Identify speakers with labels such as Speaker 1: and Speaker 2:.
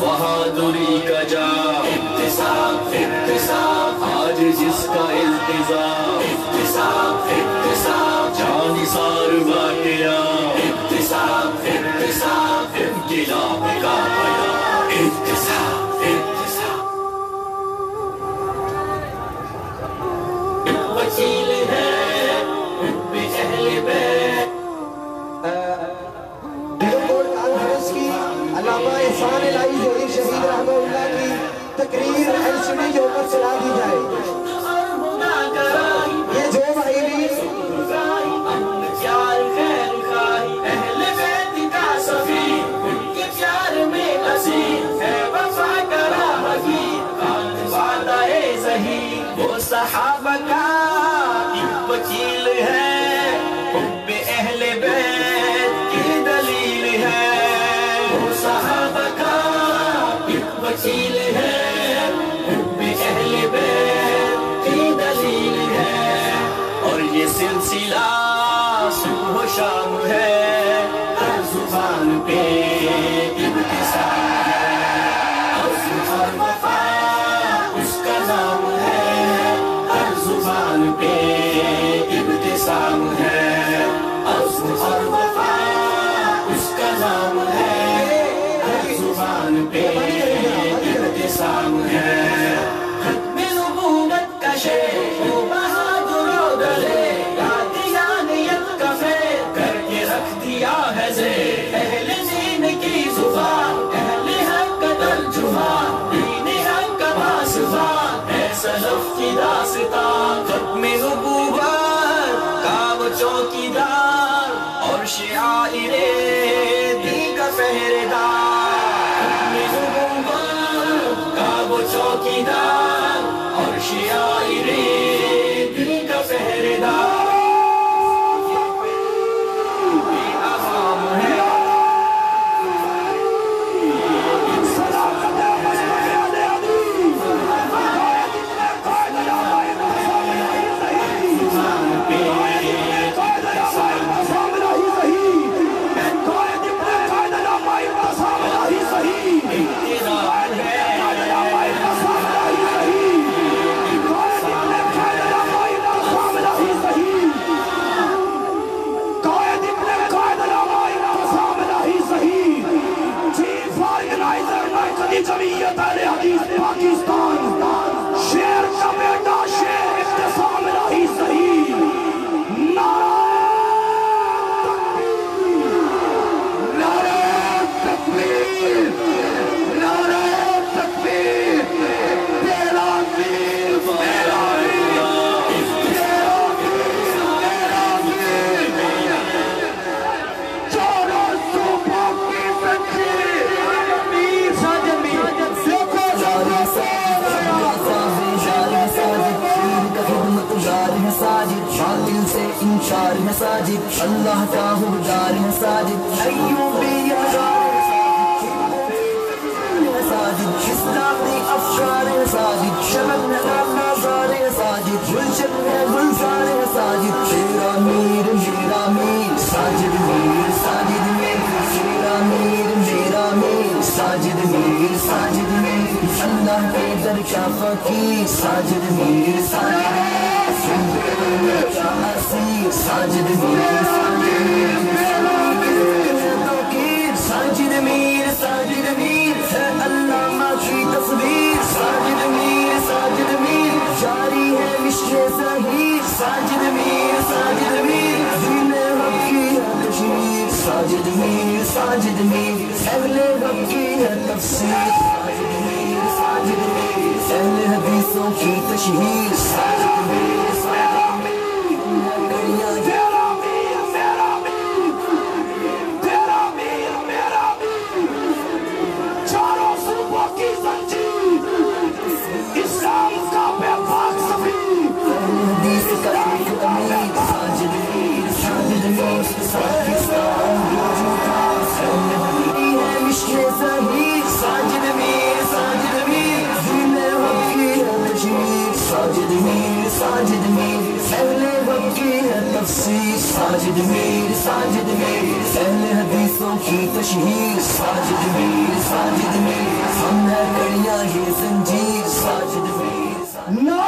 Speaker 1: بہادری کا جا اقتصاد اقتصاد آج جس کا التزام اقتصاد اقتصاد جانثار واقعہ اقتصاد اقتصاد انقلاب کا بیان اقتصاد اقتصاد وکیل ہے حب اہل بیت
Speaker 2: علامہ احسان الہی ظہیر شہید رحمہ اللہ کی تقریر LCD کے اوپر چلا دی جائے. یہ جو بھائی
Speaker 1: اہل بیت کا سفیر ان کے پیار میں اسیر ہے وفا کا راہگیر وعدہ ظہیر وہ صحابہ کا ایک وکیل ہے حب اہل بیت کی دلیل ہے صحابہ کا ایک وکیل ہے حب اہل بیت کی دلیل ہے اور یہ سلسلہ صبح و شام ہے ہر زبان پہ ابتسام ہے اور وفا اس کا نام ہے ہر زبان پہ ابتسام ہے اور وفا اس کا نام ہے زبان پہ ابتسام ہے ختم نبوت کا شعر وہ بہادر و دلے قادیانیت کا فیر کر کے رکھ دیا ہے زیر اہل دین کی زبان اہل حق کا ترجمان دین حق کا پاسبان ہے سلف کی داستان ختم نبوت کا وہ چوکیدار اور شعائر دین کا پہرےدار چوکیدار اور شعائر دین کا پہرےدار عوام ہے جمعیت اہل حدیث پاکستان شیر کا بیٹا شیر اقتسام الہی صحیح نعرہ تکبیر نعرہ تکبیر تیرا میر میرا باطل سے انشار ہے ساجد اللہ کا حبدار ہے ساجد ایوبی ساجد اسلامی افکار ہے ساجد شبن نظار ہے ساجد گلشن ہے گلزار ہے ساجد شیرا میر ساجد میر ساجد میر شیرا میر ساجد میر اللہ کے در کا فقیر ساجد میر ساجد میر ساجد میر ہے علامہ کی تصویر ساجد میر جاری ہے مشر ظہیر ساجد میر جینے حق کی ہے کشمیر ساجد میر اہل حق کی ہے تفسیر ساجد میر اہل حدیثوں کی تشہیر ساجد میر ساجد میر تفسیر ساجد میر ساجد میر اہل حدیثوں کی تشہیر ساجد میر ساجد میر ہم ہے کڑیاں یہ زنجیر ساجد میر